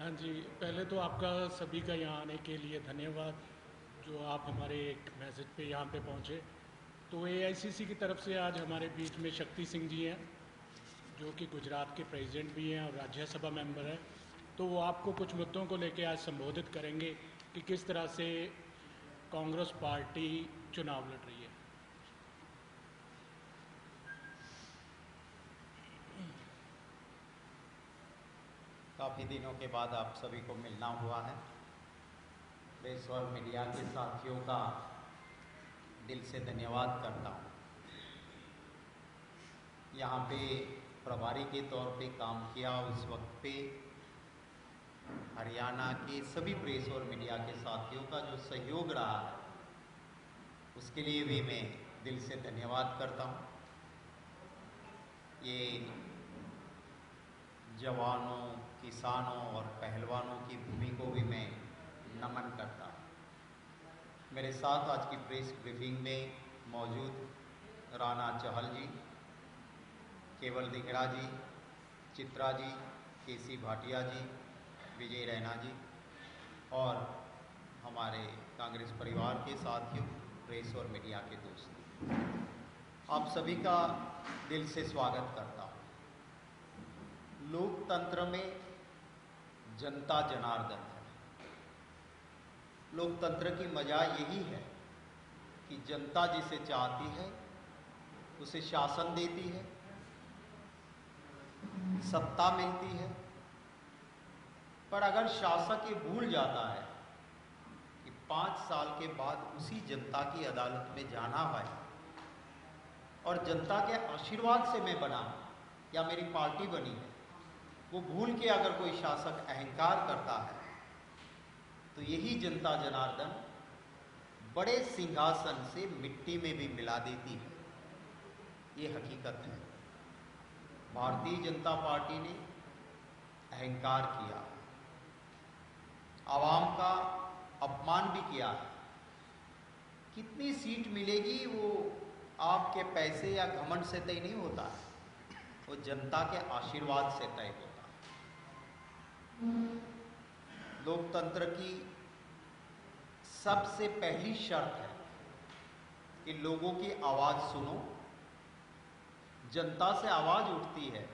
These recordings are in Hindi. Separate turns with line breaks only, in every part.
हाँ जी, पहले तो आपका सभी का यहाँ आने के लिए धन्यवाद, जो आप हमारे एक मैसेज पे यहाँ पे पहुँचे। तो एआईसीसी की तरफ से आज हमारे बीच में शक्ति सिंह जी हैं, जो कि गुजरात के प्रेसिडेंट भी हैं और राज्यसभा मेंबर हैं। तो वो आपको कुछ मुद्दों को लेकर आज संबोधित करेंगे कि किस तरह से कांग्रेस पार्टी चुनाव लड़ रही है।
काफ़ी दिनों के बाद आप सभी को मिलना हुआ है। प्रेस और मीडिया के साथियों का दिल से धन्यवाद करता हूँ। यहाँ पे प्रभारी के तौर पे काम किया उस वक्त पे हरियाणा के सभी प्रेस और मीडिया के साथियों का जो सहयोग रहा है, उसके लिए भी मैं दिल से धन्यवाद करता हूँ। ये जवानों, किसानों और पहलवानों की भूमि को भी मैं नमन करता हूँ। मेरे साथ आज की प्रेस ब्रीफिंग में मौजूद राणा चहल जी, केवल दिगड़ा जी, चित्रा जी, केसी भाटिया जी, विजय रैना जी और हमारे कांग्रेस परिवार के साथियों, प्रेस और मीडिया के दोस्तों, आप सभी का दिल से स्वागत करता हूँ। लोकतंत्र में जनता जनार्दन है। लोकतंत्र की मजा यही है कि जनता जिसे चाहती है उसे शासन देती है, सत्ता मिलती है। पर अगर शासक ये भूल जाता है कि 5 साल के बाद उसी जनता की अदालत में जाना है और जनता के आशीर्वाद से मैं बना या मेरी पार्टी बनी है, वो भूल के अगर कोई शासक अहंकार करता है तो यही जनता जनार्दन बड़े सिंहासन से मिट्टी में भी मिला देती है। ये हकीकत है। भारतीय जनता पार्टी ने अहंकार किया, आवाम का अपमान भी किया है। कितनी सीट मिलेगी वो आपके पैसे या घमंड से तय नहीं होता है, वो जनता के आशीर्वाद से तय होता है। लोकतंत्र की सबसे पहली शर्त है कि लोगों की आवाज सुनो। जनता से आवाज उठती है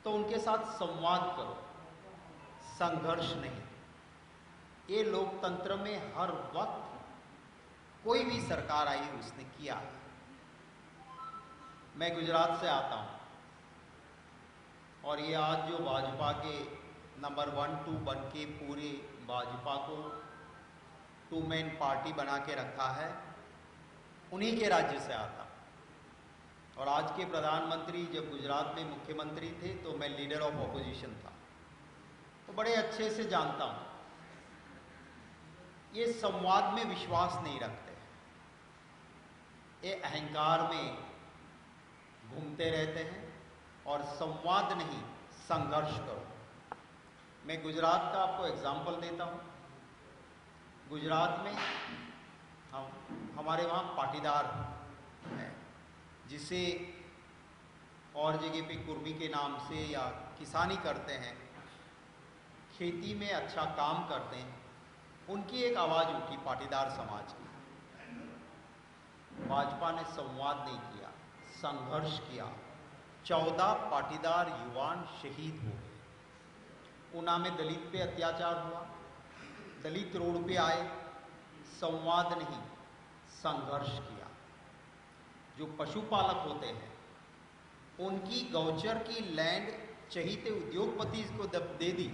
तो उनके साथ संवाद करो, संघर्ष नहीं। ये लोकतंत्र में हर वक्त कोई भी सरकार आई उसने किया। मैं गुजरात से आता हूं और ये आज जो भाजपा के नंबर 1, 2 बन के पूरे भाजपा को 2 मैन पार्टी बना के रखा है, उन्हीं के राज्य से आता। और आज के प्रधानमंत्री जब गुजरात में मुख्यमंत्री थे तो मैं लीडर ऑफ ऑपोजिशन था, तो बड़े अच्छे से जानता हूं। ये संवाद में विश्वास नहीं रखते, ये अहंकार में घूमते रहते हैं और संवाद नहीं, संघर्ष करो। मैं गुजरात का आपको एग्जाम्पल देता हूं। गुजरात में हमारे वहाँ पाटीदार है, जिसे और जगह पे कुर्मी के नाम से या किसानी करते हैं, खेती में अच्छा काम करते हैं। उनकी एक आवाज़ उठी पाटीदार समाज की। भाजपा ने संवाद नहीं किया, संघर्ष किया। 14 पाटीदार युवान शहीद हो गए। ऊना में दलित पे अत्याचार हुआ, दलित रोड पे आए, संवाद नहीं, संघर्ष किया। जो पशुपालक होते हैं उनकी गौचर की लैंड चहीते उद्योगपति को दे दी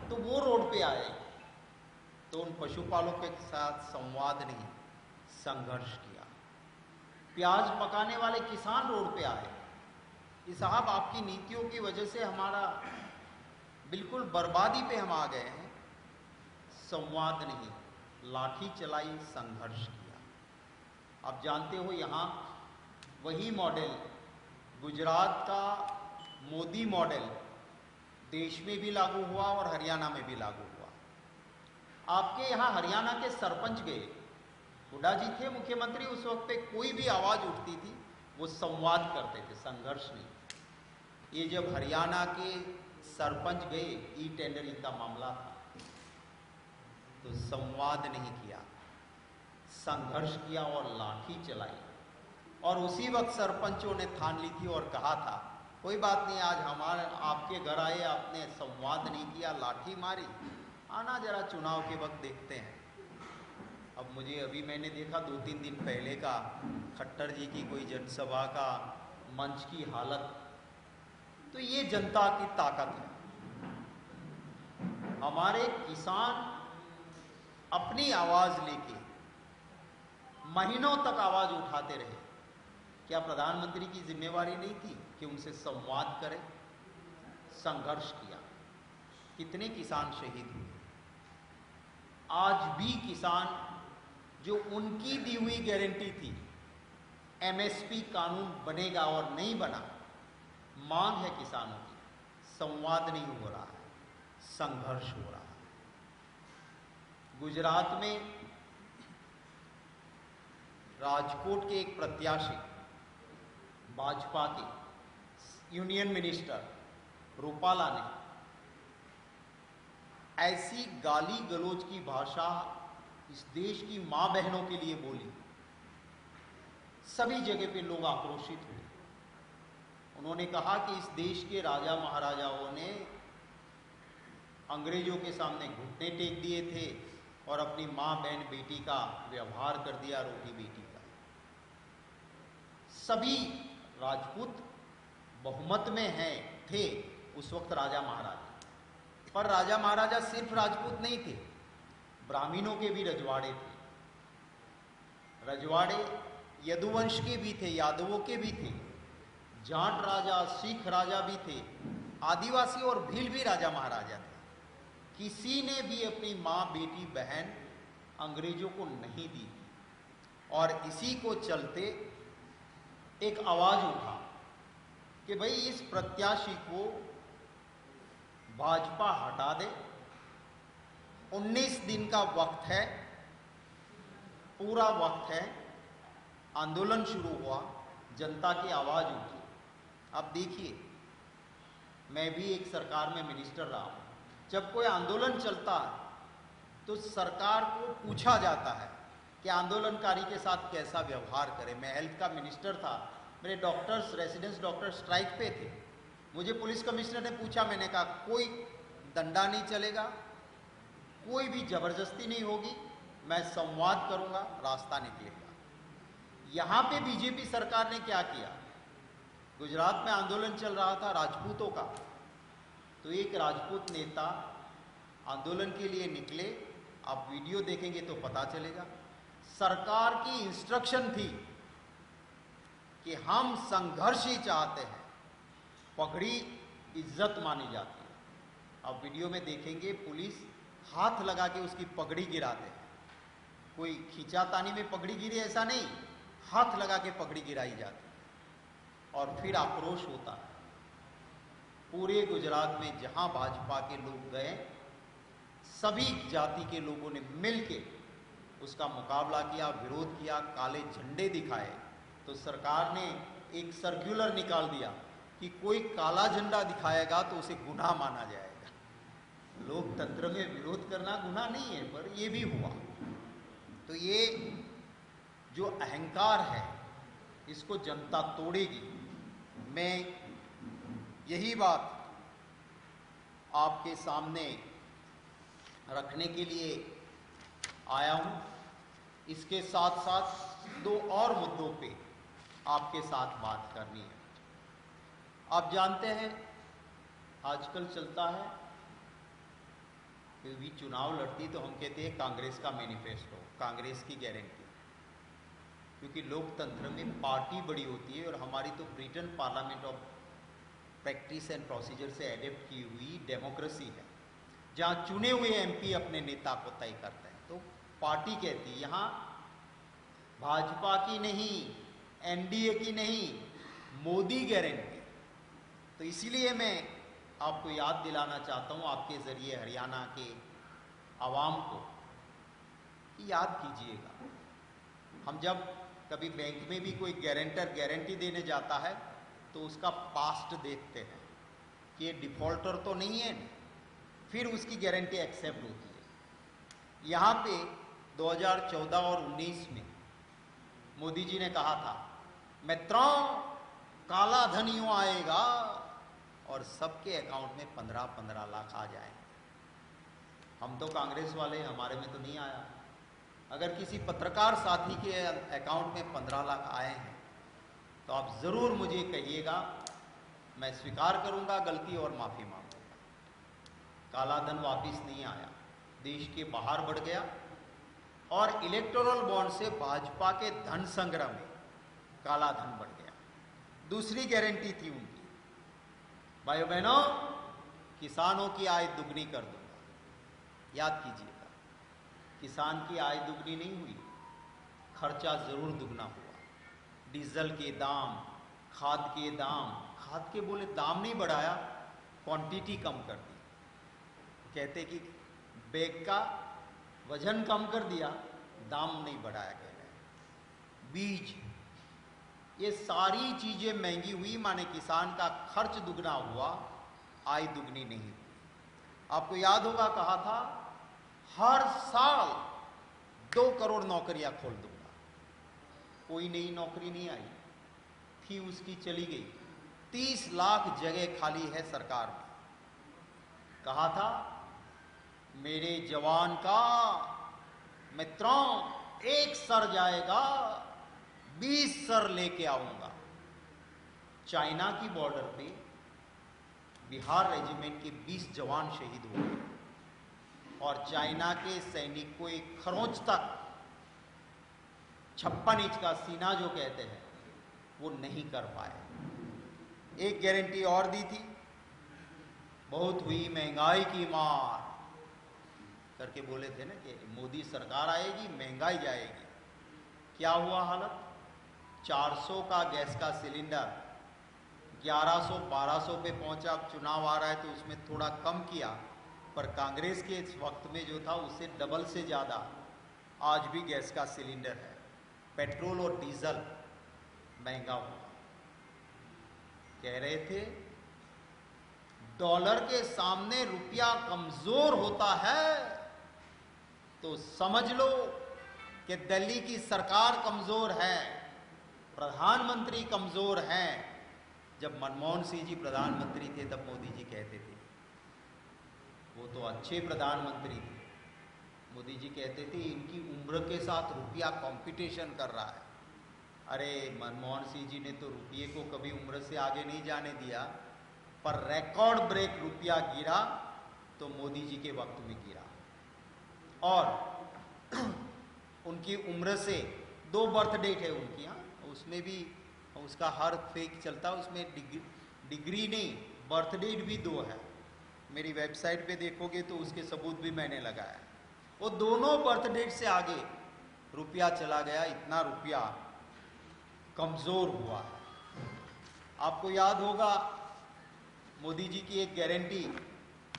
तो वो रोड पे आए, तो उन पशुपालकों के साथ संवाद नहीं, संघर्ष किया। प्याज पकाने वाले किसान रोड पे आए कि साहब आपकी नीतियों की वजह से हमारा बिल्कुल बर्बादी पे हम आ गए हैं। संवाद नहीं, लाठी चलाई, संघर्ष किया। आप जानते हो यहाँ वही मॉडल, गुजरात का मोदी मॉडल देश में भी लागू हुआ और हरियाणा में भी लागू हुआ। आपके यहाँ हरियाणा के सरपंच गए, हुड्डा जी थे मुख्यमंत्री उस वक्त पे, कोई भी आवाज उठती थी वो संवाद करते थे, संघर्ष नहीं। ये जब हरियाणा के सरपंच गए, ई टेंडरिंग का मामला था, तो संवाद नहीं किया, संघर्ष किया और लाठी चलाई। और उसी वक्त सरपंचों ने ठान ली थी और कहा था कोई बात नहीं, आज हमारे आपके घर आए, आपने संवाद नहीं किया, लाठी मारी, आना जरा चुनाव के वक्त देखते हैं। अब मैंने देखा 2-3 दिन पहले का खट्टर जी की कोई जनसभा का मंच की हालत, तो ये जनता की ताकत है। हमारे किसान अपनी आवाज लेके महीनों तक आवाज उठाते रहे। क्या प्रधानमंत्री की जिम्मेवारी नहीं थी कि उनसे संवाद करें? संघर्ष किया, कितने किसान शहीद हुए। आज भी किसान, जो उनकी दी हुई गारंटी थी, एमएसपी कानून बनेगा और नहीं बना, मांग है किसानों की, संवाद नहीं हो रहा है, संघर्ष हो रहा है। गुजरात में राजकोट के एक प्रत्याशी, भाजपा के यूनियन मिनिस्टर रूपाला ने ऐसी गाली गलौज की भाषा इस देश की मां बहनों के लिए बोली, सभी जगह पे लोग आक्रोशित हुए। उन्होंने कहा कि इस देश के राजा महाराजाओं ने अंग्रेजों के सामने घुटने टेक दिए थे और अपनी मां बहन बेटी का व्यवहार कर दिया, रोटी बेटी का। सभी राजपूत बहुमत में थे उस वक्त राजा महाराजा, पर राजा महाराजा सिर्फ राजपूत नहीं थे, ब्राह्मणों के भी रजवाड़े थे। रजवाड़े यदुवंश के भी थे, यादवों के भी थे, जाट राजा, सिख राजा भी थे, आदिवासी और भील भी राजा महाराजा थे। किसी ने भी अपनी मां, बेटी, बहन अंग्रेजों को नहीं दी। और इसी को चलते एक आवाज उठा कि भाई इस प्रत्याशी को भाजपा हटा दे। 19 दिन का वक्त है, पूरा वक्त है। आंदोलन शुरू हुआ, जनता की आवाज उठी। अब देखिए, मैं भी एक सरकार में मिनिस्टर रहा हूं। जब कोई आंदोलन चलता है तो सरकार को पूछा जाता है कि आंदोलनकारी के साथ कैसा व्यवहार करें। मैं हेल्थ का मिनिस्टर था, मेरे डॉक्टर्स, रेसिडेंस डॉक्टर स्ट्राइक पे थे। मुझे पुलिस कमिश्नर ने पूछा, मैंने कहा कोई डंडा नहीं चलेगा, कोई भी जबरदस्ती नहीं होगी, मैं संवाद करूंगा, रास्ता निकलेगा। यहां पे बीजेपी सरकार ने क्या किया? गुजरात में आंदोलन चल रहा था राजपूतों का, तो एक राजपूत नेता आंदोलन के लिए निकले। आप वीडियो देखेंगे तो पता चलेगा। सरकार की इंस्ट्रक्शन थी कि हम संघर्ष ही चाहते हैं, पगड़ी इज्जत मानी जाती है। आप वीडियो में देखेंगे, पुलिस हाथ लगा के उसकी पगड़ी गिराते हैं। कोई खींचातानी में पगड़ी गिरी ऐसा नहीं, हाथ लगा के पगड़ी गिराई जाती है और फिर आक्रोश होता है। पूरे गुजरात में जहां भाजपा के लोग गए, सभी जाति के लोगों ने मिलके उसका मुकाबला किया, विरोध किया, काले झंडे दिखाए। तो सरकार ने एक सर्कुलर निकाल दिया कि कोई काला झंडा दिखाएगा तो उसे गुनाह माना जाएगा। लोकतंत्र में विरोध करना गुनाह नहीं है, पर यह भी हुआ। तो ये जो अहंकार है, इसको जनता तोड़ेगी। मैं यही बात आपके सामने रखने के लिए आया हूं। इसके साथ साथ 2 और मुद्दों पे आपके साथ बात करनी है। आप जानते हैं, आजकल चलता है कि चुनाव लड़ती तो हम कहते हैं कांग्रेस का मैनिफेस्टो, कांग्रेस की गारंटी, क्योंकि लोकतंत्र में पार्टी बड़ी होती है और हमारी तो Britain parliament of practice and procedure से एडेप्ट की हुई डेमोक्रेसी है, जहां चुने हुए एमपी अपने नेता को तय करते हैं। तो पार्टी कहती है, यहां भाजपा की नहीं, एनडीए की नहीं, मोदी गारंटी। तो इसीलिए मैं आपको याद दिलाना चाहता हूं, आपके जरिए हरियाणा के आवाम को याद कीजिएगा। हम जब कभी बैंक में भी कोई गारंटर गारंटी देने जाता है तो उसका पास्ट देखते हैं कि ये डिफॉल्टर तो नहीं है, फिर उसकी गारंटी एक्सेप्ट होती है। यहाँ पे 2014 और 19 में मोदी जी ने कहा था, मित्रों काला धन यूं आएगा और सबके अकाउंट में 15-15 लाख आ जाएंगे। हम तो कांग्रेस वाले, हमारे में तो नहीं आया। अगर किसी पत्रकार साथी के अकाउंट में 15 लाख आए हैं तो आप ज़रूर मुझे कहिएगा, मैं स्वीकार करूंगा गलती और माफ़ी मांगूंगा। काला धन वापिस नहीं आया, देश के बाहर बढ़ गया और इलेक्टोरल बॉन्ड से भाजपा के धन संग्रह में काला धन बढ़ गया। दूसरी गारंटी थी उनकी, भाइयों बहनों किसानों की आय दुगनी कर दूंगा। याद कीजिएगा, किसान की आय दुगनी नहीं हुई, खर्चा जरूर दुगना हुआ। डीजल के दाम, खाद के दाम, खाद के बोले दाम नहीं बढ़ाया, क्वांटिटी कम कर दी। कहते कि बैग का वजन कम कर दिया, दाम नहीं बढ़ाया गया। बीज, ये सारी चीजें महंगी हुई, माने किसान का खर्च दुगना हुआ, आय दुगनी नहीं हुई। आपको याद होगा कहा था हर साल 2 करोड़ नौकरियां खोल दूंगा। कोई नई नौकरी नहीं आई थी, उसकी चली गई। 30 लाख जगह खाली है सरकार में। कहा था मेरे जवान का मित्रों एक सर जाएगा, 20 सर लेके आऊंगा। चाइना की बॉर्डर पे बिहार रेजिमेंट के 20 जवान शहीद हो गए और चाइना के सैनिक को एक खरोंच तक 56 इंच का सीना जो कहते हैं वो नहीं कर पाए। एक गारंटी और दी थी, बहुत हुई महंगाई की मार करके बोले थे ना कि मोदी सरकार आएगी महंगाई जाएगी। क्या हुआ हालत? 400 का गैस का सिलेंडर 1100-1200 पे पहुंचा। अब चुनाव आ रहा है तो उसमें थोड़ा कम किया, पर कांग्रेस के इस वक्त में जो था उससे डबल से ज़्यादा आज भी गैस का सिलेंडर है। पेट्रोल और डीजल महंगा हुआ। कह रहे थे डॉलर के सामने रुपया कमजोर होता है तो समझ लो कि दिल्ली की सरकार कमजोर है, प्रधानमंत्री कमजोर हैं। जब मनमोहन सिंह जी प्रधानमंत्री थे तब मोदी जी कहते थे वो तो अच्छे प्रधानमंत्री थे। मोदी जी कहते थे इनकी उम्र के साथ रुपया कंपटीशन कर रहा है। अरे मनमोहन सिंह जी ने तो रुपये को कभी उम्र से आगे नहीं जाने दिया, पर रिकॉर्ड ब्रेक रुपया गिरा तो मोदी जी के वक्त में गिरा। और उनकी उम्र से 2 बर्थ डेट है उनकी, यहाँ उसमें भी उसका हर फेक चलता है, उसमें डिग्री नहीं बर्थ डेट भी 2 है। मेरी वेबसाइट पे देखोगे तो उसके सबूत भी मैंने लगाया। वो दोनों बर्थ डेट से आगे रुपया चला गया, इतना रुपया कमजोर हुआ। आपको याद होगा मोदी जी की एक गारंटी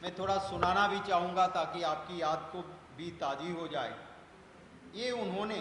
मैं थोड़ा सुनाना भी चाहूंगा ताकि आपकी याद को भी ताजी हो जाए। ये उन्होंने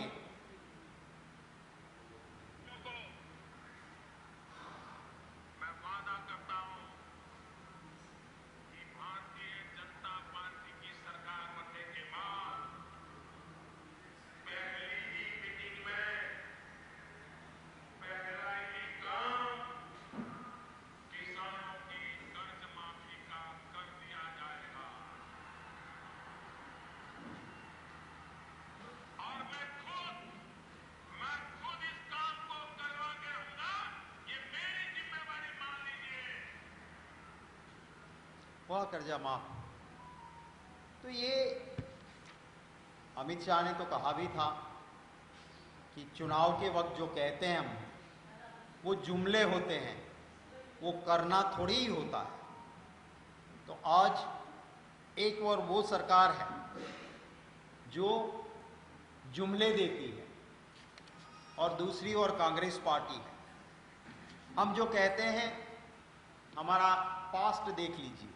हुआ कर्जा माफ। तो ये अमित शाह ने तो कहा भी था कि चुनाव के वक्त जो कहते हैं हम वो जुमले होते हैं, वो करना थोड़ी ही होता है। तो आज एक और वो सरकार है जो जुमले देती है और दूसरी ओर कांग्रेस पार्टी है। हम जो कहते हैं, हमारा पास्ट देख लीजिए।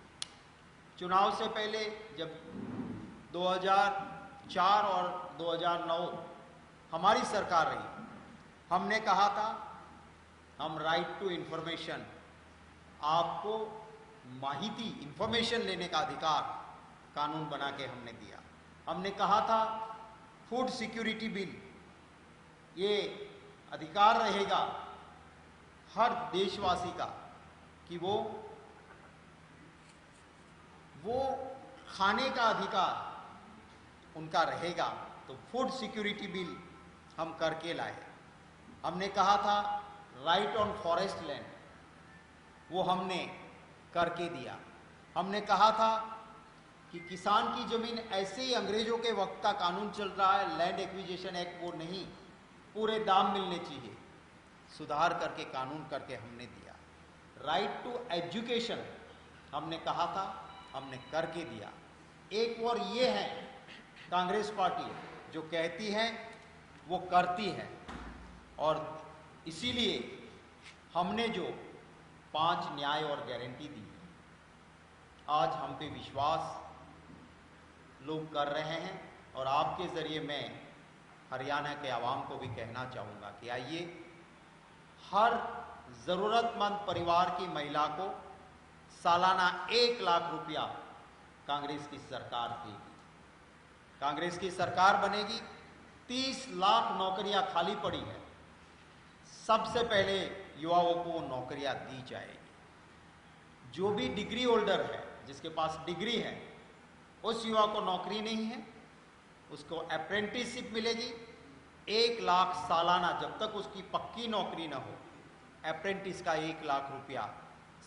चुनाव से पहले जब 2004 और 2009 हमारी सरकार रही, हमने कहा था हम राइट टू इंफॉर्मेशन, आपको माहिती इंफॉर्मेशन लेने का अधिकार कानून बना के हमने दिया। हमने कहा था फूड सिक्योरिटी बिल, ये अधिकार रहेगा हर देशवासी का कि वो खाने का अधिकार उनका रहेगा। तो फूड सिक्योरिटी बिल हम करके लाए। हमने कहा था राइट ऑन फॉरेस्ट लैंड, वो हमने करके दिया। हमने कहा था कि किसान की जमीन ऐसे ही अंग्रेजों के वक्त का कानून चल रहा है, लैंड एक्विजिशन एक्ट, वो नहीं, पूरे दाम मिलने चाहिए, सुधार करके कानून करके हमने दिया। राइट टू एजुकेशन हमने कहा था, हमने करके दिया। एक और ये है कांग्रेस पार्टी जो कहती है वो करती है, और इसीलिए हमने जो 5 न्याय और गारंटी दी, आज हम पे विश्वास लोग कर रहे हैं। और आपके ज़रिए मैं हरियाणा के आवाम को भी कहना चाहूँगा कि आइए, हर ज़रूरतमंद परिवार की महिला को सालाना 1 लाख रुपया कांग्रेस की सरकार देगी। कांग्रेस की सरकार बनेगी, 30 लाख नौकरियां खाली पड़ी है, सबसे पहले युवाओं को नौकरियां दी जाएगी। जो भी डिग्री होल्डर है, जिसके पास डिग्री है, उस युवा को नौकरी नहीं है, उसको अप्रेंटिसशिप मिलेगी। 1 लाख सालाना, जब तक उसकी पक्की नौकरी ना हो, अप्रेंटिस का 1 लाख रुपया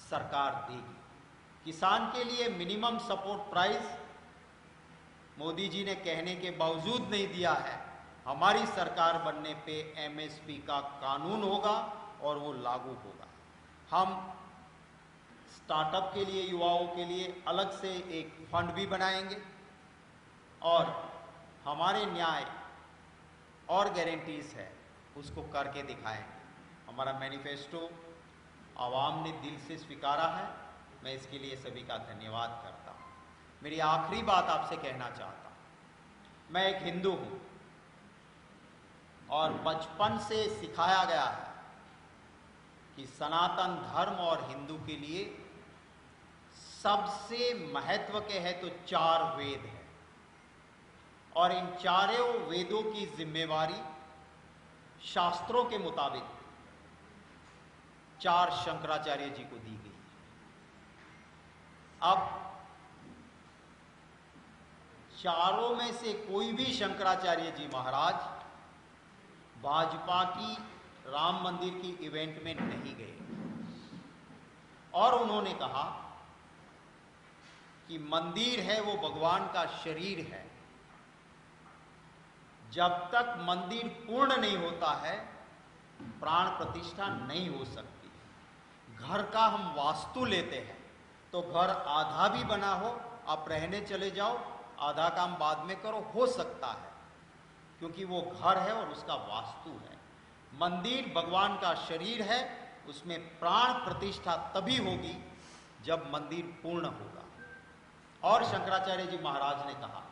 सरकार देगी। किसान के लिए minimum support price Modi ji ने कहने के बावजूद नहीं दिया है। हमारी सरकार बनने पे एमएसपी का कानून होगा और वो लागू होगा। हम स्टार्टअप के लिए, युवाओं के लिए अलग से एक फंड भी बनाएंगे, और हमारे न्याय और गारंटीज है उसको करके दिखाएंगे। हमारा मैनिफेस्टो आवाम ने दिल से स्वीकारा है, मैं इसके लिए सभी का धन्यवाद करता हूँ। मेरी आखिरी बात आपसे कहना चाहता हूँ, मैं एक हिंदू हूँ और बचपन से सिखाया गया है कि सनातन धर्म और हिंदू के लिए सबसे महत्व के है तो 4 वेद हैं, और इन चारों वेदों की जिम्मेवारी शास्त्रों के मुताबिक 4 शंकराचार्य जी को दी गई। अब चारों में से कोई भी शंकराचार्य जी महाराज भाजपा की राम मंदिर की इवेंट में नहीं गए, और उन्होंने कहा कि मंदिर है वो भगवान का शरीर है, जब तक मंदिर पूर्ण नहीं होता है प्राण प्रतिष्ठा नहीं हो सकती। घर का हम वास्तु लेते हैं तो घर आधा भी बना हो, आप रहने चले जाओ, आधा काम बाद में करो, हो सकता है, क्योंकि वो घर है और उसका वास्तु है। मंदिर भगवान का शरीर है, उसमें प्राण प्रतिष्ठा तभी होगी जब मंदिर पूर्ण होगा। और शंकराचार्य जी महाराज ने कहा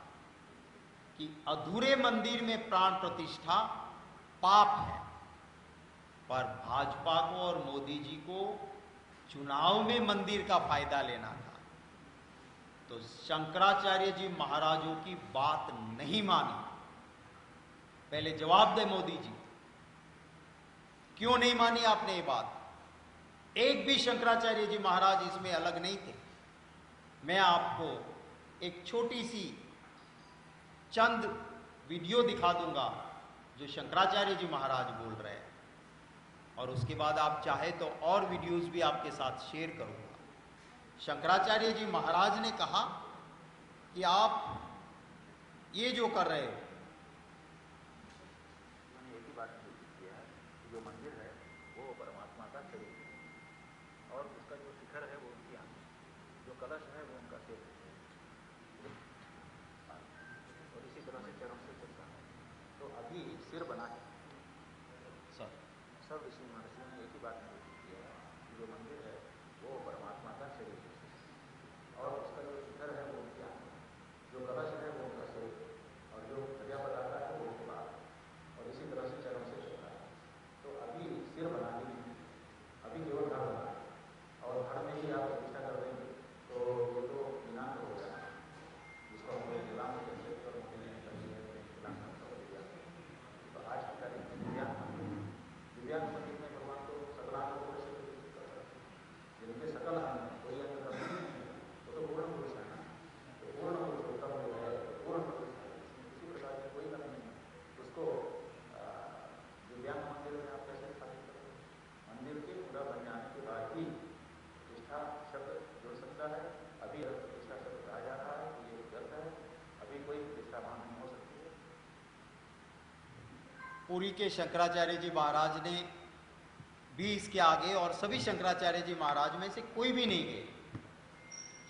कि अधूरे मंदिर में प्राण प्रतिष्ठा पाप है, पर भाजपा को और मोदी जी को चुनाव में मंदिर का फायदा लेना था, तो शंकराचार्य जी महाराजों की बात नहीं मानी। पहले जवाब दे मोदी जी, क्यों नहीं मानी आपने ये बात? एक भी शंकराचार्य जी महाराज इसमें अलग नहीं थे। मैं आपको एक छोटी सी चंद वीडियो दिखा दूंगा जो शंकराचार्य जी महाराज बोल रहे हैं, और उसके बाद आप चाहे तो और वीडियोस भी आपके साथ शेयर करूंगा। शंकराचार्य जी महाराज ने कहा कि आप ये जो कर रहे हो,
मैंने एक ही बात किया है, जो मंदिर है वो परमात्मा का शरीर है, और उसका जो शिखर है वो उनकी आंख, जो कलश है वो उनका सिर है, और इसी तरह से चरण से चलता है। तो अभी सिर बना है सब ऋषि महर्षियों ने एक ही बात निरूपित किया है कि जो मंदिर है वो परमात्मा का शरीर है, और उसका जो शिखर है वो उनकी आंख, जो कलश है वो उनका शरीर, और जो
पुरी के शंकराचार्य जी महाराज ने भी इसके आगे, और सभी शंकराचार्य जी महाराज में से कोई भी नहीं गए।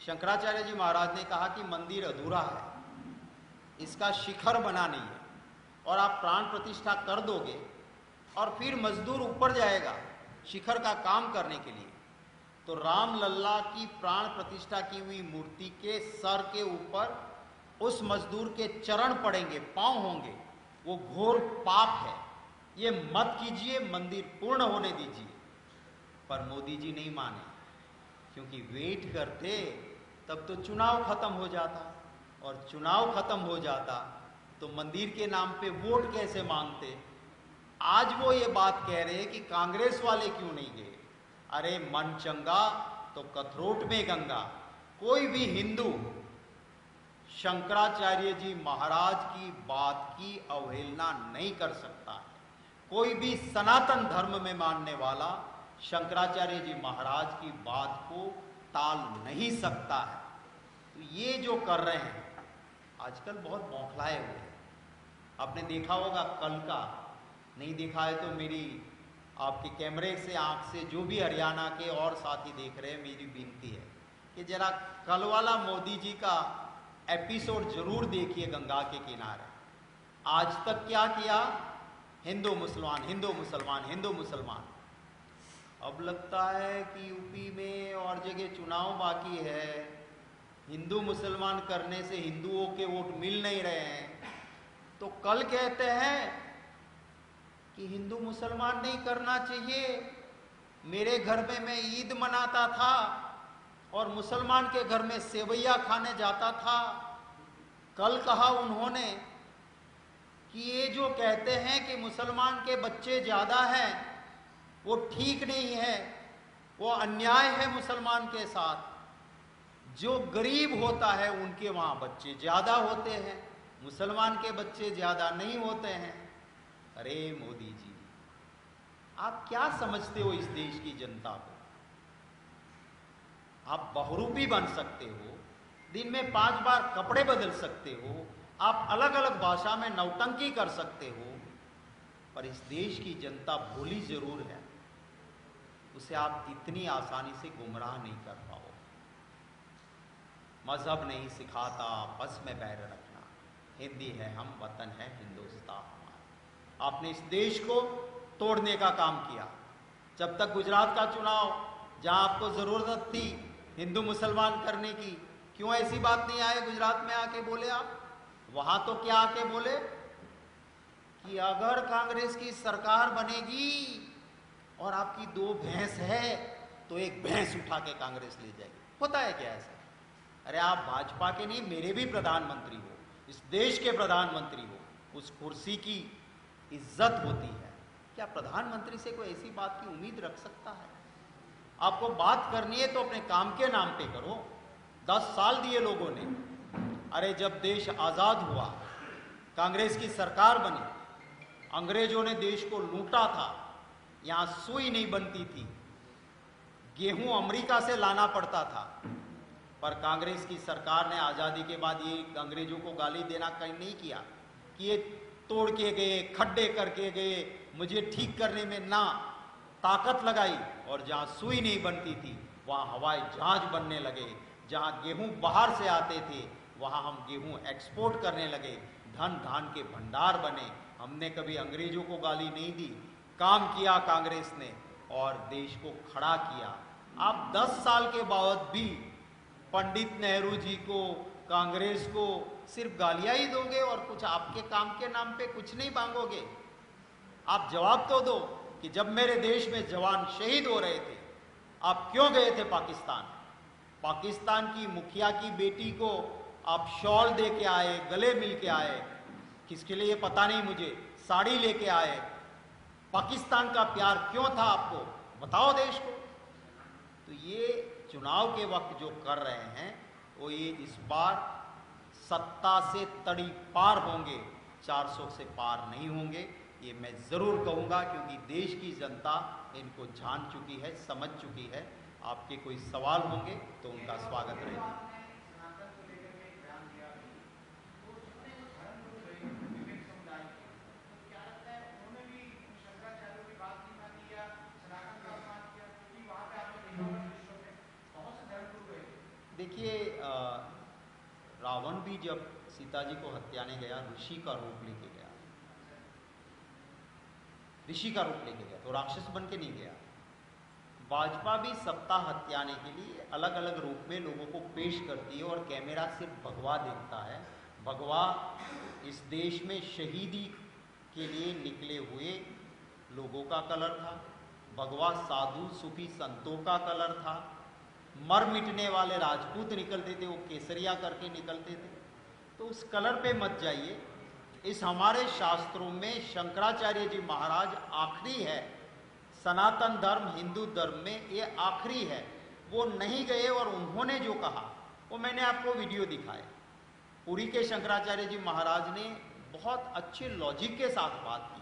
शंकराचार्य जी महाराज ने कहा कि मंदिर अधूरा है, इसका शिखर बना नहीं है, और आप प्राण प्रतिष्ठा कर दोगे और फिर मजदूर ऊपर जाएगा शिखर का काम करने के लिए, तो राम लल्ला की प्राण प्रतिष्ठा की हुई मूर्ति के सर के ऊपर उस मजदूर के चरण पड़ेंगे, पांव होंगे, वो घोर पाप है। ये मत कीजिए, मंदिर पूर्ण होने दीजिए। पर मोदी जी नहीं माने, क्योंकि वेट करते तब तो चुनाव खत्म हो जाता, और चुनाव खत्म हो जाता तो मंदिर के नाम पे वोट कैसे मांगते। आज वो ये बात कह रहे हैं कि कांग्रेस वाले क्यों नहीं गए। अरे मन चंगा तो कथरोट में गंगा। कोई भी हिंदू शंकराचार्य जी महाराज की बात की अवहेलना नहीं कर सकता है। कोई भी सनातन धर्म में मानने वाला शंकराचार्य जी महाराज की बात को टाल नहीं सकता है। तो ये जो कर रहे हैं आजकल बहुत बौखलाए हुए हैं। आपने देखा होगा कल का, नहीं देखा है तो मेरी आपके कैमरे से आंख से जो भी हरियाणा के और साथी देख रहे हैं, मेरी विनती है कि जरा कल वाला मोदी जी का एपिसोड जरूर देखिए गंगा के किनारे। आज तक क्या किया, हिंदू मुसलमान हिंदू मुसलमान हिंदू मुसलमान। अब लगता है कि यूपी में और जगह चुनाव बाकी है, हिंदू मुसलमान करने से हिंदुओं के वोट मिल नहीं रहे हैं, तो कल कहते हैं कि हिंदू मुसलमान नहीं करना चाहिए। मेरे घर में मैं ईद मनाता था और मुसलमान के घर में सेवैया खाने जाता था। कल कहा उन्होंने कि ये जो कहते हैं कि मुसलमान के बच्चे ज़्यादा हैं, वो ठीक नहीं है, वो अन्याय है मुसलमान के साथ। जो गरीब होता है उनके वहाँ बच्चे ज़्यादा होते हैं, मुसलमान के बच्चे ज़्यादा नहीं होते हैं। अरे मोदी जी, आप क्या समझते हो इस देश की जनता को? आप बहुरूपी बन सकते हो, दिन में 5 बार कपड़े बदल सकते हो, आप अलग अलग भाषा में नौटंकी कर सकते हो, पर इस देश की जनता भोली जरूर है, उसे आप इतनी आसानी से गुमराह नहीं कर पाओ। मजहब नहीं सिखाता बस में पैर रखना, हिंदी है हम, वतन है हिंदुस्तान हमारा। आपने इस देश को तोड़ने का काम किया। जब तक गुजरात का चुनाव, जहां आपको जरूरत थी हिंदू मुसलमान करने की, क्यों ऐसी बात नहीं आए गुजरात में आके बोले आप? वहां तो क्या आके बोले कि अगर कांग्रेस की सरकार बनेगी और आपकी 2 भैंस है तो एक भैंस उठा के कांग्रेस ले जाएगी। होता है क्या ऐसा? अरे आप भाजपा के नहीं, मेरे भी प्रधानमंत्री हो, इस देश के प्रधानमंत्री हो, उस कुर्सी की इज्जत होती है। क्या प्रधानमंत्री से कोई ऐसी बात की उम्मीद रख सकता है? आपको बात करनी है तो अपने काम के नाम पे करो। 10 साल दिए लोगों ने। अरे जब देश आजाद हुआ, कांग्रेस की सरकार बनी, अंग्रेजों ने देश को लूटा था, यहां सुई नहीं बनती थी, गेहूं अमेरिका से लाना पड़ता था, पर कांग्रेस की सरकार ने आजादी के बाद ये अंग्रेजों को गाली देना कहीं नहीं किया कि ये तोड़ के गए, खड्डे करके गए, मुझे ठीक करने में ना ताकत लगाई। और जहां सुई नहीं बनती थी वहां हवाई जहाज बनने लगे, जहां गेहूं बाहर से आते थे वहां हम गेहूं एक्सपोर्ट करने लगे, धन धान के भंडार बने। हमने कभी अंग्रेजों को गाली नहीं दी, काम किया कांग्रेस ने और देश को खड़ा किया। आप 10 साल के बाद भी पंडित नेहरू जी को, कांग्रेस को सिर्फ गालियां ही दोगे और कुछ आपके काम के नाम पे कुछ नहीं मांगोगे। आप जवाब तो दो कि जब मेरे देश में जवान शहीद हो रहे थे, आप क्यों गए थे पाकिस्तान? पाकिस्तान की मुखिया की बेटी को आप शॉल दे के आए, गले मिल के आए, किसके लिए पता नहीं मुझे, साड़ी लेके आए। पाकिस्तान का प्यार क्यों था आपको? बताओ देश को। तो ये चुनाव के वक्त जो कर रहे हैं वो ये इस बार सत्ता से तड़ी पार होंगे, 400 से पार नहीं होंगे, ये मैं ज़रूर कहूँगा, क्योंकि देश की जनता इनको जान चुकी है, समझ चुकी है। आपके कोई सवाल होंगे तो उनका स्वागत रहेगा। रावण भी जब सीता जी को हत्याने गया ऋषि का रूप लेके गया, ऋषि का रूप लेके गया, तो राक्षस बन के नहीं गया। भाजपा भी सत्ता हत्याने के लिए अलग अलग रूप में लोगों को पेश करती है और कैमरा सिर्फ भगवा देखता है। भगवा इस देश में शहीदी के लिए निकले हुए लोगों का कलर था, भगवा साधु सूफी संतों का कलर था, मर मिटने वाले राजपूत निकलते थे वो केसरिया करके निकलते थे। तो उस कलर पे मत जाइए। इस हमारे शास्त्रों में शंकराचार्य जी महाराज आखिरी है, सनातन धर्म हिंदू धर्म में ये आखिरी है। वो नहीं गए और उन्होंने जो कहा वो मैंने आपको वीडियो दिखाया। पुरी के शंकराचार्य जी महाराज ने बहुत अच्छे लॉजिक के साथ बात की,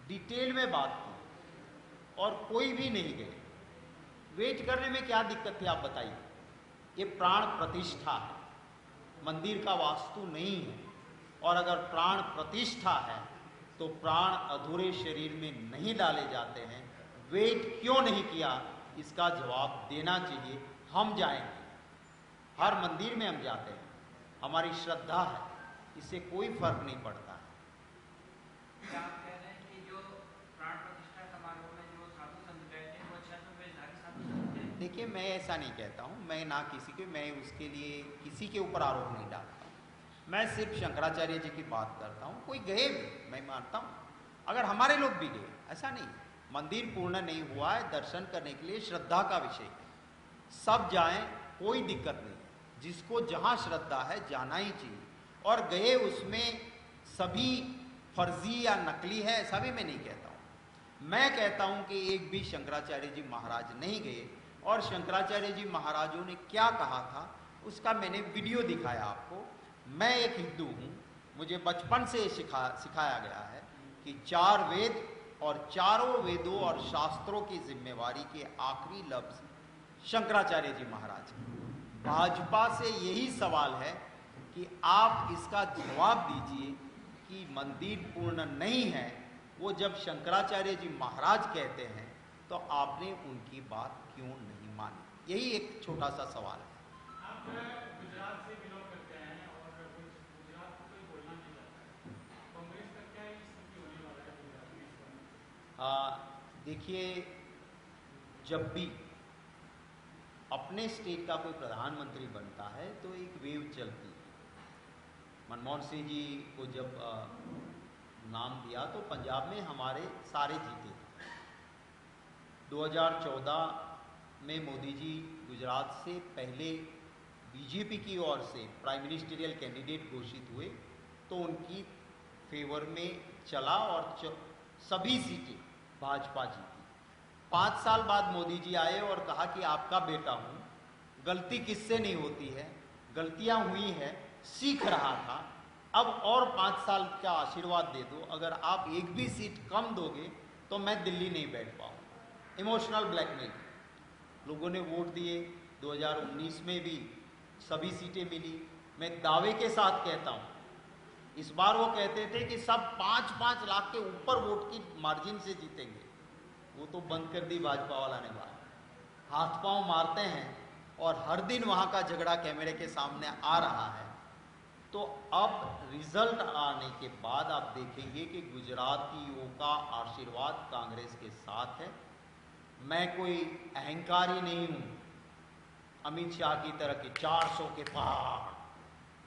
डिटेल में बात की, और कोई भी नहीं गए। वेट करने में क्या दिक्कत थी आप बताइए? ये प्राण प्रतिष्ठा है, मंदिर का वास्तु नहीं है। और अगर प्राण प्रतिष्ठा है तो प्राण अधूरे शरीर में नहीं डाले जाते हैं। वेट क्यों नहीं किया, इसका जवाब देना चाहिए। हम जाएंगे, हर मंदिर में हम जाते हैं, हमारी श्रद्धा है, इससे कोई फर्क नहीं पड़ता है।
क्या आप कह रहे हैं कि जो प्राण प्रतिष्ठा समारोह में जो साधु संत गए थे वो अच्छा वेशधारी साधु संत थे?
देखिए, मैं ऐसा नहीं कहता हूँ, मैं ना किसी के, मैं उसके लिए किसी के ऊपर आरोप नहीं डालता हूँ। मैं सिर्फ शंकराचार्य जी की बात करता हूँ। कोई गए भी, मैं मानता हूँ, अगर हमारे लोग भी गए, ऐसा नहीं। मंदिर पूर्ण नहीं हुआ है, दर्शन करने के लिए श्रद्धा का विषय है, सब जाएं, कोई दिक्कत नहीं है। जिसको जहाँ श्रद्धा है जाना ही चाहिए। और गए उसमें सभी फर्जी या नकली है ऐसा भी मैं नहीं कहता हूँ। मैं कहता हूँ कि एक भी शंकराचार्य जी महाराज नहीं गए, और शंकराचार्य जी महाराजों ने क्या कहा था उसका मैंने वीडियो दिखाया आपको। मैं एक हिंदू हूँ, मुझे बचपन से सिखाया गया है कि 4 वेद और चारों वेदों और शास्त्रों की जिम्मेवारी के आखिरी लफ्ज शंकराचार्य जी महाराज की। भाजपा से यही सवाल है कि आप इसका जवाब दीजिए कि मंदिर पूर्ण नहीं है। वो जब शंकराचार्य जी महाराज कहते हैं तो आपने उनकी बात क्यों नहीं मानी? यही एक छोटा सा सवाल है।
आप गुजरात से बिलोंग करते हैं और गुजरात को कोई बोलना नहीं चाहता है, कांग्रेस का क्या स्थिति होने वाला है गुजरात में?
देखिए, जब भी अपने स्टेट का कोई प्रधानमंत्री बनता है तो एक वेव चलती है। मनमोहन सिंह जी को जब नाम दिया तो पंजाब में हमारे सारे जीते। 2014 में मोदी जी गुजरात से पहले बीजेपी की ओर से प्राइम मिनिस्टरियल कैंडिडेट घोषित हुए तो उनकी फेवर में चला और सभी सीटें भाजपा जीती। 5 साल बाद मोदी जी आए और कहा कि आपका बेटा हूँ, गलती किससे नहीं होती है, गलतियाँ हुई हैं, सीख रहा था, अब और 5 साल का आशीर्वाद दे दो, अगर आप एक भी सीट कम दोगे तो मैं दिल्ली नहीं बैठ पाऊँ। Emotional blackmail. लोगों ने वोट दिए, 2019 में भी सभी सीटें मिली। मैं दावे के साथ कहता हूँ, इस बार वो कहते थे कि सब 5-5 लाख के ऊपर वोट की मार्जिन से जीतेंगे, वो तो बंद कर दी भाजपा वाला ने बात। हाथ पांव मारते हैं और हर दिन वहाँ का झगड़ा कैमरे के सामने आ रहा है। तो अब रिजल्ट आने के बाद आप देखेंगे कि गुजरातियों का आशीर्वाद कांग्रेस के साथ है। मैं कोई अहंकारी नहीं हूँ, अमित शाह की तरह के 400 के पहाड़,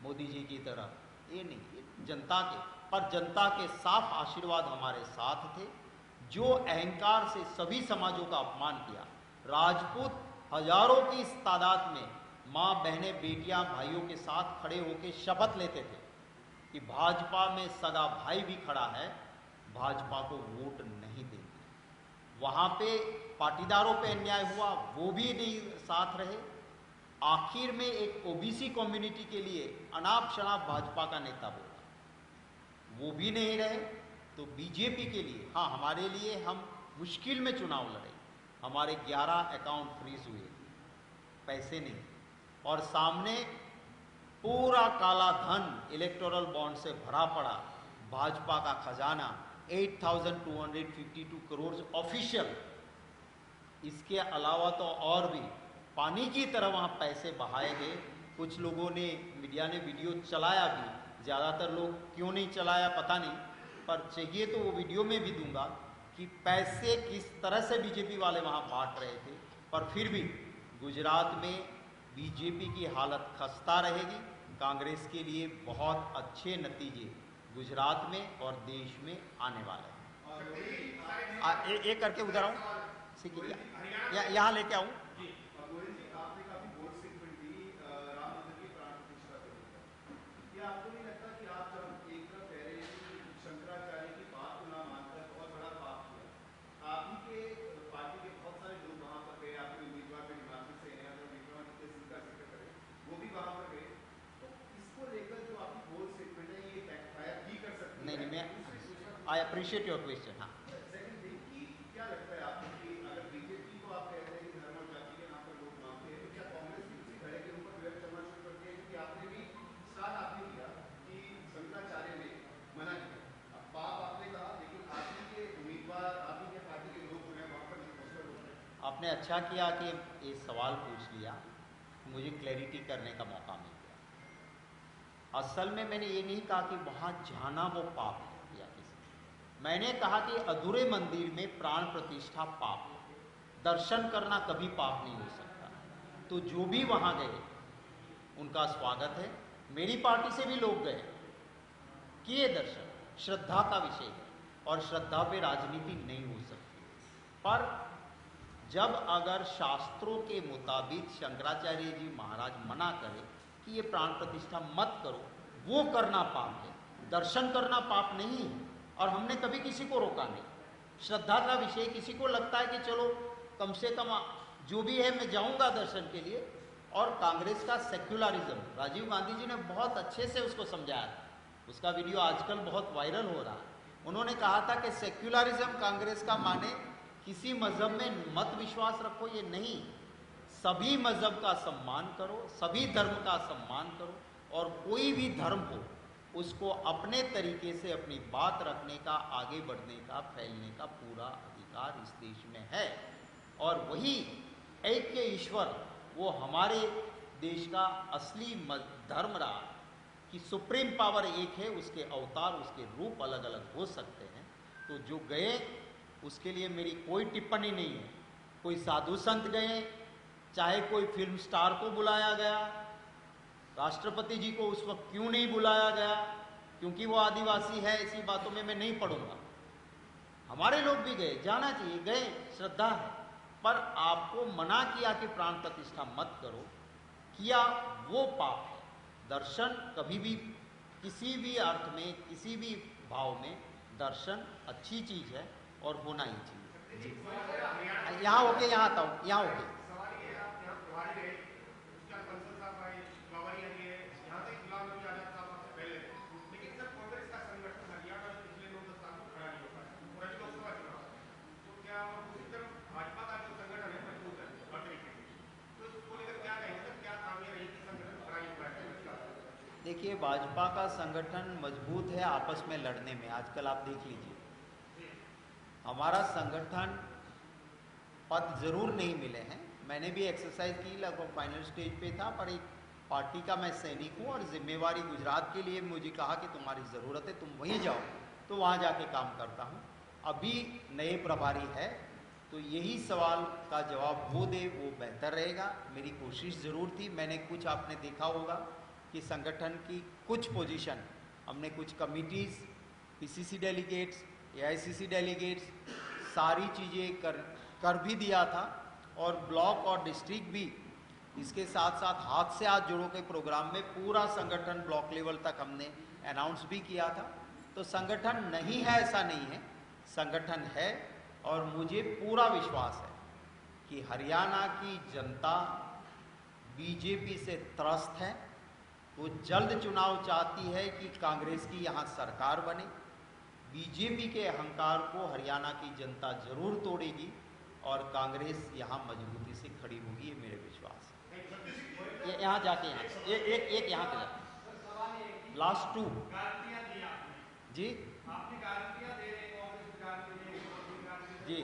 मोदी जी की तरह, ये नहीं, ये जनता के, पर जनता के साफ आशीर्वाद हमारे साथ थे। जो अहंकार से सभी समाजों का अपमान किया, राजपूत हजारों की इस तादाद में माँ बहनें बेटियां भाइयों के साथ खड़े होकर शपथ लेते थे कि भाजपा में सगा भाई भी खड़ा है, भाजपा को वोट नहीं देंगे। वहाँ पे पाटीदारों पे अन्याय हुआ, वो भी नहीं साथ रहे। आखिर में एक ओबीसी कम्युनिटी के लिए अनाप शनाप भाजपा का नेता बोला, वो भी नहीं रहे। तो बीजेपी के लिए, हाँ, हमारे लिए हम मुश्किल में चुनाव लड़े, हमारे 11 अकाउंट फ्रीज हुए, पैसे नहीं, और सामने पूरा काला धन इलेक्टोरल बॉन्ड से भरा पड़ा। भाजपा का खजाना 8,252 करोड़ ऑफिशियल, इसके अलावा तो और भी पानी की तरह वहाँ पैसे बहाए गए। कुछ लोगों ने, मीडिया ने वीडियो चलाया भी, ज़्यादातर लोग क्यों नहीं चलाया पता नहीं, पर चाहिए तो वो वीडियो में भी दूंगा कि पैसे किस तरह से बीजेपी वाले वहाँ बांट रहे थे। पर फिर भी गुजरात में बीजेपी की हालत खस्ता रहेगी। कांग्रेस के लिए बहुत अच्छे नतीजे गुजरात में और देश में आने वाले हैं। एक करके उधर आऊँ, यहाँ लेके आऊँ। I appreciate your question. हाँ, क्या लगता है आपको कि अगर बीजेपी को आप कह रहे हैं कि धर्म और जाति के नाम पर लोग मानते हैं, तो क्या कांग्रेस भी उसी घड़े के ऊपर विवेक चलना शुरू कर दिया? क्योंकि आपने भी साथ आपने किया कि शंकराचार्य ने मना किया, अब पाप आपने कहा, लेकिन आप ही के उम्मीदवार, आप ही के पार्टी के लोग जो हैं वहाँ पर मुस्लिम हो रहे हैं। आपने अच्छा किया कि ये सवाल पूछ लिया, मुझे क्लैरिटी करने का मौका मिल गया। असल में मैंने ये नहीं कहा कि वहाँ जाना वो पाप है, मैंने कहा कि अधूरे मंदिर में प्राण प्रतिष्ठा पाप है, दर्शन करना कभी पाप नहीं हो सकता। तो जो भी वहां गए उनका स्वागत है। मेरी पार्टी से भी लोग गए, किए दर्शन, श्रद्धा का विषय है और श्रद्धा पे राजनीति नहीं हो सकती। पर जब अगर शास्त्रों के मुताबिक शंकराचार्य जी महाराज मना करें कि ये प्राण प्रतिष्ठा मत करो, वो करना पाप है, दर्शन करना पाप नहीं है। और हमने कभी किसी को रोका नहीं। श्रद्धा का विषय, किसी को लगता है कि चलो कम से कम जो भी है मैं जाऊंगा दर्शन के लिए। और कांग्रेस का सेक्युलरिज्म, राजीव गांधी जी ने बहुत अच्छे से उसको समझाया था, उसका वीडियो आजकल बहुत वायरल हो रहा है। उन्होंने कहा था कि सेक्युलरिज्म कांग्रेस का माने किसी मजहब में मत विश्वास रखो, ये नहीं, सभी मजहब का सम्मान करो, सभी धर्म का सम्मान करो, और कोई भी धर्म हो उसको अपने तरीके से अपनी बात रखने का, आगे बढ़ने का, फैलने का पूरा अधिकार इस देश में है। और वही ऐक्य ईश्वर, वो हमारे देश का असली धर्म रहा कि सुप्रीम पावर एक है, उसके अवतार, उसके रूप अलग अलग हो सकते हैं। तो जो गए उसके लिए मेरी कोई टिप्पणी नहीं है। कोई साधु संत गए, चाहे कोई फिल्म स्टार को बुलाया गया, राष्ट्रपति जी को उस वक्त क्यों नहीं बुलाया गया, क्योंकि वो आदिवासी है, ऐसी बातों में मैं नहीं पढ़ूंगा। हमारे लोग भी गए, जाना चाहिए, गए, श्रद्धा है। पर आपको मना किया कि प्राण प्रतिष्ठा मत करो, किया वो पाप है। दर्शन कभी भी, किसी भी अर्थ में, किसी भी भाव में दर्शन अच्छी चीज है और होना ही चाहिए। यहाँ होके यहाँ आता हूँ, यहाँ होके देखिए, भाजपा का संगठन मजबूत है आपस में लड़ने में। आजकल आप देख लीजिए, हमारा संगठन पद जरूर नहीं मिले हैं, मैंने भी एक्सरसाइज की, लगभग फाइनल स्टेज पे था, पर एक पार्टी का मैं सैनिक हूँ और जिम्मेवारी गुजरात के लिए मुझे कहा कि तुम्हारी ज़रूरत है, तुम वहीं जाओ, तो वहाँ जाके काम करता हूँ। अभी नए प्रभारी है, तो यही सवाल का जवाब वो दे, वो बेहतर रहेगा। मेरी कोशिश ज़रूर थी। मैंने कुछ, आपने देखा होगा कि संगठन की कुछ पोजीशन, हमने कुछ committees, PCC delegates, AICC delegates, सारी चीज़ें कर भी दिया था, और ब्लॉक और डिस्ट्रिक्ट भी इसके साथ साथ हाथ से हाथ जोड़ो के प्रोग्राम में पूरा संगठन ब्लॉक लेवल तक हमने अनाउंस भी किया था। तो संगठन नहीं है ऐसा नहीं है, संगठन है, और मुझे पूरा विश्वास है कि हरियाणा की जनता बीजेपी से त्रस्त है। वो जल्द चुनाव चाहती है कि कांग्रेस की यहाँ सरकार बने। बीजेपी के अहंकार को हरियाणा की जनता जरूर तोड़ेगी और कांग्रेस यहाँ मजबूती से खड़ी होगी, ये मेरे विश्वास है। ये यहाँ जाके यहाँ एक यहाँ के लास्ट टू जी जी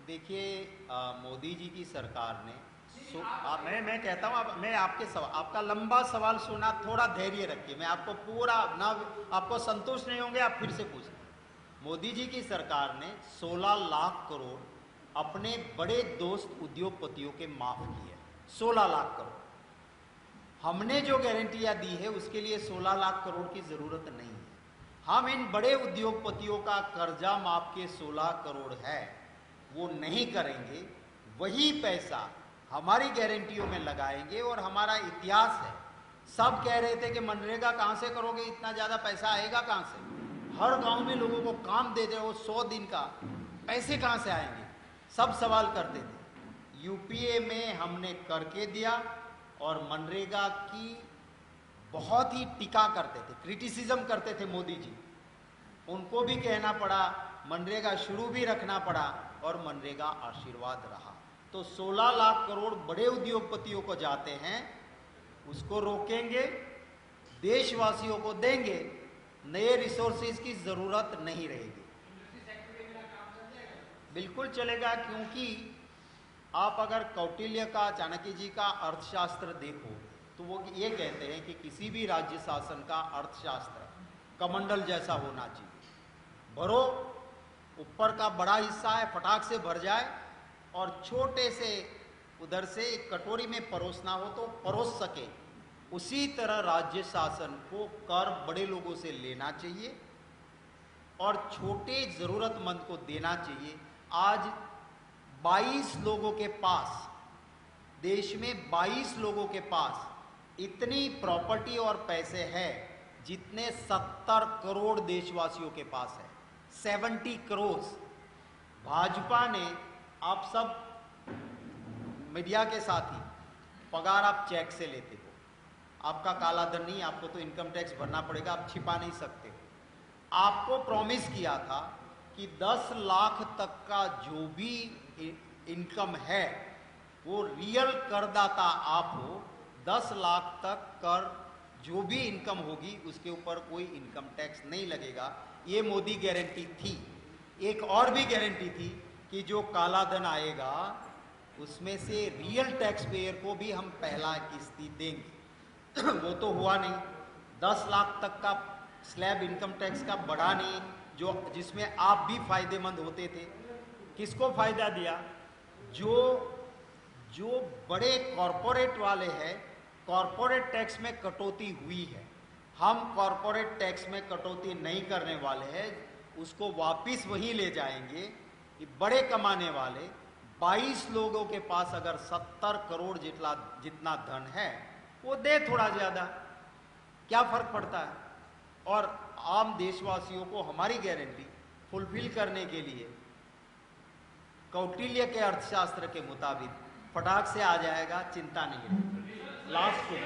देखिए, मोदी जी की सरकार ने मैं कहता हूँ, मैं आपका लंबा सवाल सुना, थोड़ा धैर्य रखिए, मैं आपको पूरा ना, आपको संतुष्ट नहीं होंगे, आप फिर से पूछें। मोदी जी की सरकार ने 16 लाख करोड़ अपने बड़े दोस्त उद्योगपतियों के माफ किए, 16 लाख करोड़। हमने जो गारंटियां दी है उसके लिए 16 लाख करोड़ की जरूरत नहीं है। हम इन बड़े उद्योगपतियों का कर्जा माफ के 16 करोड़ है वो नहीं करेंगे, वही पैसा हमारी गारंटियों में लगाएंगे। और हमारा इतिहास है, सब कह रहे थे कि मनरेगा कहां से करोगे, इतना ज्यादा पैसा आएगा कहां से, हर गांव में लोगों को काम दे रहे हो 100 दिन का, पैसे कहां से आएंगे, सब सवाल करते थे। यूपीए में हमने करके दिया और मनरेगा की बहुत ही टीका करते थे, क्रिटिसिज्म करते थे मोदी जी, उनको भी कहना पड़ा, मनरेगा शुरू भी रखना पड़ा और मनरेगा आशीर्वाद रहा। तो 16 लाख करोड़ बड़े उद्योगपतियों को जाते हैं, उसको रोकेंगे, देशवासियों को देंगे, नए रिसोर्सेज की जरूरत नहीं रहेगी। बिल्कुल चलेगा, क्योंकि आप अगर कौटिल्य का, चाणक्य जी का अर्थशास्त्र देखो तो वो ये कहते हैं कि किसी भी राज्य शासन का अर्थशास्त्र कमंडल जैसा होना चाहिए। भरो, ऊपर का बड़ा हिस्सा है फटाक से भर जाए, और छोटे से उधर से एक कटोरी में परोसना हो तो परोस सके। उसी तरह राज्य शासन को कर बड़े लोगों से लेना चाहिए और छोटे जरूरतमंद को देना चाहिए। आज 22 लोगों के पास, देश में 22 लोगों के पास इतनी प्रॉपर्टी और पैसे हैं जितने 70 करोड़ देशवासियों के पास है, 70 करोड़। भाजपा ने, आप सब मीडिया के साथ ही, पगार आप चेक से लेते हो, आपका काला धन नहीं, आपको तो इनकम टैक्स भरना पड़ेगा, आप छिपा नहीं सकते हो। आपको प्रॉमिस किया था कि 10 लाख तक का जो भी इनकम है वो रियल करदाता आप हो, 10 लाख तक कर जो भी इनकम होगी उसके ऊपर कोई इनकम टैक्स नहीं लगेगा, ये मोदी गारंटी थी। एक और भी गारंटी थी कि जो काला धन आएगा उसमें से रियल टैक्स पेयर को भी हम पहला किस्ती देंगे। वो तो हुआ नहीं, 10 लाख तक का स्लैब इनकम टैक्स का बढ़ा नहीं, जो जिसमें आप भी फायदेमंद होते थे। किसको फायदा दिया? जो बड़े कॉरपोरेट वाले हैं, कॉरपोरेट टैक्स में कटौती हुई है, हम कॉरपोरेट टैक्स में कटौती नहीं करने वाले हैं, उसको वापिस वहीं ले जाएंगे। ये बड़े कमाने वाले 22 लोगों के पास अगर 70 करोड़ जितना धन है वो दे थोड़ा ज्यादा, क्या फर्क पड़ता है। और आम देशवासियों को हमारी गारंटी फुलफिल करने के लिए कौटिल्य के अर्थशास्त्र के मुताबिक फटाक से आ जाएगा, चिंता नहीं है। लास्ट जी,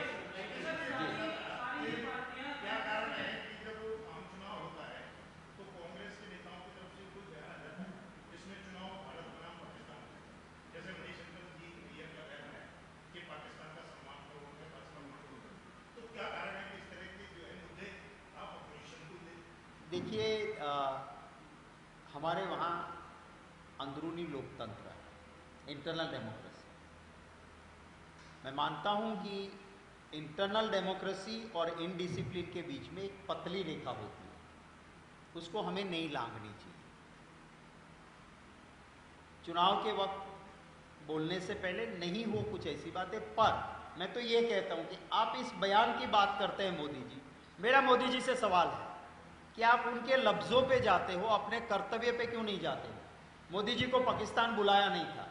क्या कारण है कि जब आम चुनाव होता है तो कांग्रेस के नेताओं की तरफ से कोई बयान आ जाता है जिसमें चुनाव भारत बनाम पाकिस्तान, जैसे मणिशंकर जी का कहना है कि पाकिस्तान का सम्मान करो, उनके पर्सनल मत करो, तो क्या कारण है कि इस तरह के जो है मुद्दे आप अपोजिशन को दे?
देखिए, हमारे वहाँ अंदरूनी लोकतंत्र है, इंटरनल डेमोक्रेसी। मैं मानता हूँ कि इंटरनल डेमोक्रेसी और इनडिसिप्लिन के बीच में एक पतली रेखा होती है, उसको हमें नहीं लांघनी चाहिए। चुनाव के वक्त बोलने से पहले नहीं हो कुछ ऐसी बातें, पर मैं तो ये कहता हूँ कि आप इस बयान की बात करते हैं मोदी जी, मेरा मोदी जी से सवाल है कि आप उनके लफ्जों पे जाते हो, अपने कर्तव्य पे क्यों नहीं जाते हो? मोदी जी को पाकिस्तान बुलाया नहीं था,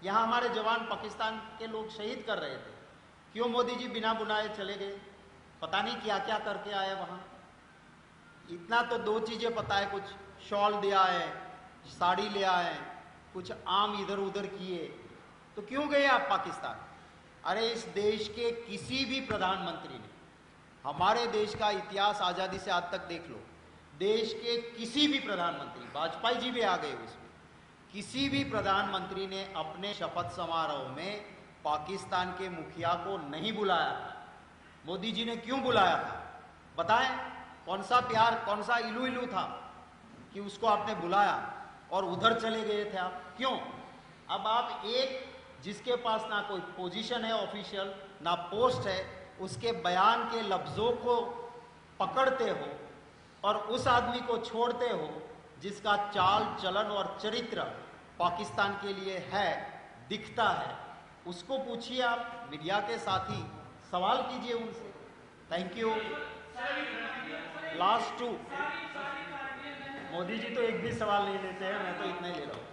यहाँ हमारे जवान पाकिस्तान के लोग शहीद कर रहे थे, क्यों मोदी जी बिना बुलाए चले गए? पता नहीं क्या क्या करके आए वहाँ। इतना तो 2 चीजें पता है, कुछ शॉल दिया है, साड़ी ले आए, कुछ आम इधर उधर किए, तो क्यों गए आप पाकिस्तान? अरे इस देश के किसी भी प्रधानमंत्री ने, हमारे देश का इतिहास आजादी से आज तक देख लो, देश के किसी भी प्रधानमंत्री, वाजपेयी जी भी आ गए उसमें, किसी भी प्रधानमंत्री ने अपने शपथ समारोह में पाकिस्तान के मुखिया को नहीं बुलाया था। मोदी जी ने क्यों बुलाया था? बताएं, कौन सा प्यार, कौन सा इलू इलू था कि उसको आपने बुलाया और उधर चले गए थे आप? क्यों? अब आप एक जिसके पास ना कोई पोजीशन है ऑफिशियल, ना पोस्ट है, उसके बयान के लफ्जों को पकड़ते हो और उस आदमी को छोड़ते हो जिसका चाल चलन और चरित्र पाकिस्तान के लिए है, दिखता है, उसको पूछिए। आप मीडिया के साथी सवाल कीजिए उनसे। Thank you. Last 2 Modi ji तो एक भी सवाल नहीं लेते हैं, मैं तो इतना ही ले रहा हूँ।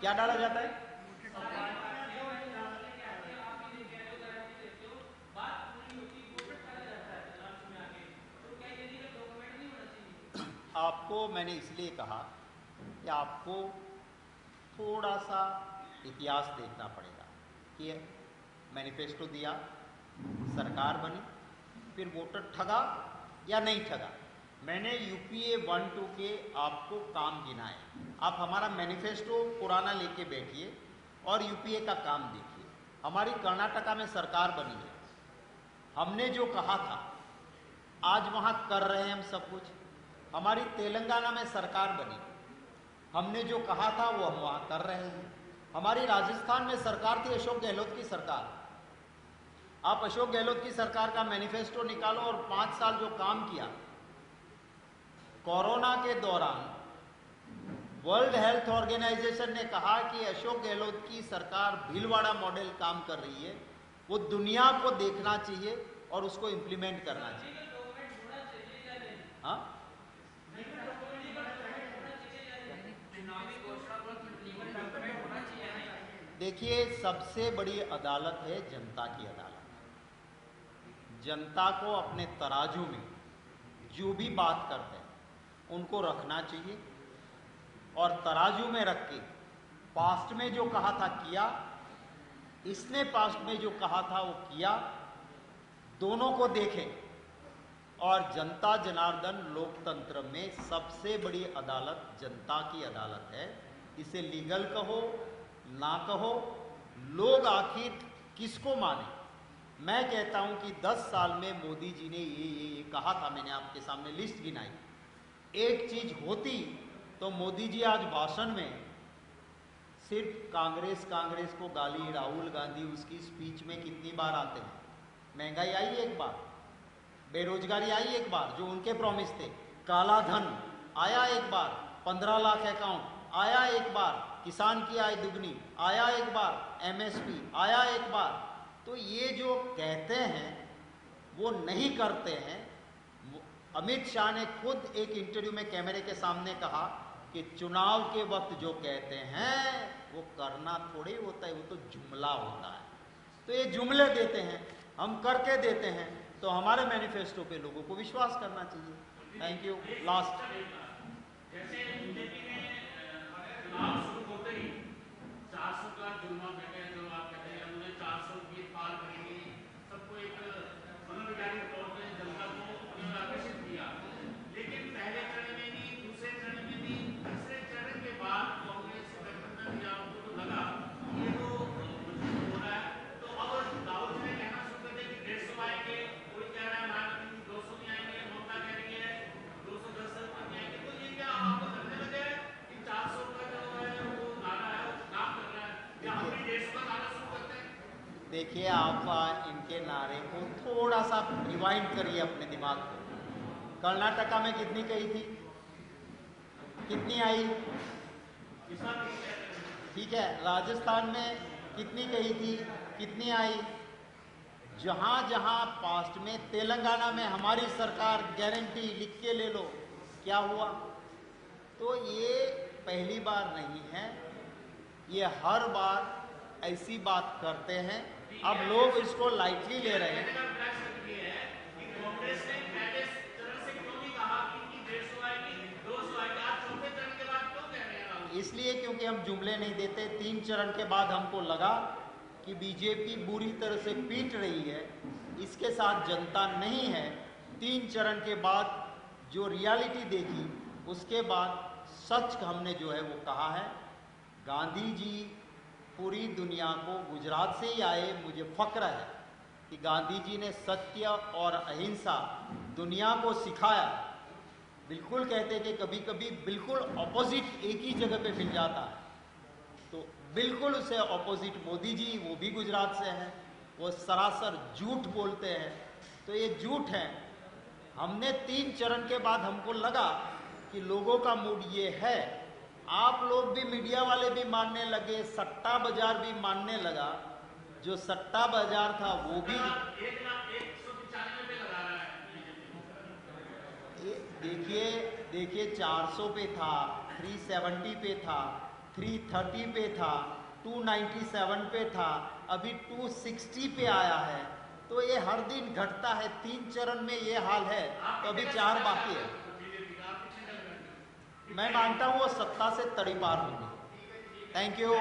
क्या डाला जाता है? आपको मैंने इसलिए कहा कि आपको थोड़ा सा इतिहास देखना पड़ेगा कि मैनिफेस्टो दिया, सरकार बनी, फिर वोटर ठगा या नहीं ठगा। मैंने यूपीए 1-2 के आपको काम गिनाए। आप हमारा मैनिफेस्टो पुराना लेके बैठिए और यूपीए का काम देखिए। हमारी कर्नाटका में सरकार बनी है, हमने जो कहा था आज वहाँ कर रहे हैं हम सब कुछ। हमारी तेलंगाना में सरकार बनी, हमने जो कहा था वो हम वहाँ कर रहे हैं। हमारी राजस्थान में सरकार थी अशोक गहलोत की सरकार। आप अशोक गहलोत की सरकार का मैनिफेस्टो निकालो और 5 साल जो काम किया। कोरोना के दौरान वर्ल्ड हेल्थ ऑर्गेनाइजेशन ने कहा कि अशोक गहलोत की सरकार भीलवाड़ा मॉडल काम कर रही है, वो दुनिया को देखना चाहिए और उसको इंप्लीमेंट करना चाहिए। हाँ, देखिए, सबसे बड़ी अदालत है जनता की अदालत। जनता को अपने तराजू में जो भी बात करते हैं उनको रखना चाहिए और तराजू में रख के पास्ट में जो कहा था किया, इसने पास्ट में जो कहा था वो किया, दोनों को देखें। और जनता जनार्दन लोकतंत्र में सबसे बड़ी अदालत जनता की अदालत है। इसे लीगल कहो ना कहो, लोग आखिर किसको माने। मैं कहता हूं कि 10 साल में मोदी जी ने ये कहा था, मैंने आपके सामने लिस्ट गिनाई। एक चीज होती तो मोदी जी आज भाषण में सिर्फ कांग्रेस को गाली, राहुल गांधी उसकी स्पीच में कितनी बार आते हैं। महंगाई आई एक बार, बेरोजगारी आई एक बार जो उनके प्रॉमिस थे, काला धन आया एक बार, 15 लाख अकाउंट आया एक बार, किसान की आय दुगनी आया एक बार, एमएसपी आया एक बार। तो ये जो कहते हैं वो नहीं करते हैं। अमित शाह ने खुद एक इंटरव्यू में कैमरे के सामने कहा कि चुनाव के वक्त जो कहते हैं वो करना थोड़ी होता है, वो तो जुमला होता है। तो ये जुमले देते हैं, हम करके देते हैं, तो हमारे मैनिफेस्टो पे लोगों को विश्वास करना चाहिए। Thank you. लास्ट,
जैसे बीजेपी ने चुनाव शुरू होते ही 400 का जुर्मा बैठे, जो आप कहते हैं उन्होंने 400 की पार करेंगे, सबको एक मनोवैज्ञानिक तौर पर जनता को आकर्षित किया। लेकिन पहले चरण में भी, दूसरे चरण में भी, तीसरे चरण के बाद कांग्रेस गठबंधन या उनको लगा ये तो मजबूत हो रहा है, तो अब राहुल जी ने कहना शुरू कर दिया कि 150 आएंगे, कोई कह रहा है 200 नहीं आएंगे, ममता कह रही है 210 नहीं आएंगे। तो ये क्या आपको लगने लगे कि 400 का जो है वो नारा है वो काम कर रहा है, या हम भी 150 का नारा शुरू करते हैं?
देखिए, आप इनके नारे को थोड़ा सा रिवाइंड करिए अपने दिमाग को। कर्नाटका में कितनी कही थी, कितनी आई? ठीक है, राजस्थान में कितनी कही थी, कितनी आई? जहां जहां पास्ट में, तेलंगाना में हमारी सरकार गारंटी लिख के ले लो, क्या हुआ? तो ये पहली बार नहीं है, ये हर बार ऐसी बात करते हैं। अब लोग इसको लाइटली ले रहे हैं। इसलिए क्योंकि हम जुमले नहीं देते। 3 चरण के बाद हमको लगा कि बीजेपी बुरी तरह से पीट रही है, इसके साथ जनता नहीं है। 3 चरण के बाद जो रियलिटी देखी, उसके बाद सच हमने जो है वो कहा है। गांधी जी पूरी दुनिया को, गुजरात से ही आए, मुझे फक्र है कि गांधी जी ने सत्य और अहिंसा दुनिया को सिखाया। बिल्कुल कहते कि कभी कभी बिल्कुल ऑपोजिट एक ही जगह पे मिल जाता है, तो बिल्कुल उसे ऑपोजिट मोदी जी, वो भी गुजरात से हैं, वो सरासर झूठ बोलते हैं। तो ये झूठ है। हमने 3 चरण के बाद हमको लगा कि लोगों का मूड ये है, आप लोग भी, मीडिया वाले भी मानने लगे, सट्टा बाजार भी मानने लगा। जो सट्टा बाजार था वो भी देखिए 400 पे था, 370 पे था, 330 पे था, 297 पे था, अभी 260 पे आया है। तो ये हर दिन घटता है। 3 चरण में ये हाल है, तो अभी 4 बाकी है। मैं मानता हूँ वो सत्ता से तड़ीपार होगी। Thank you.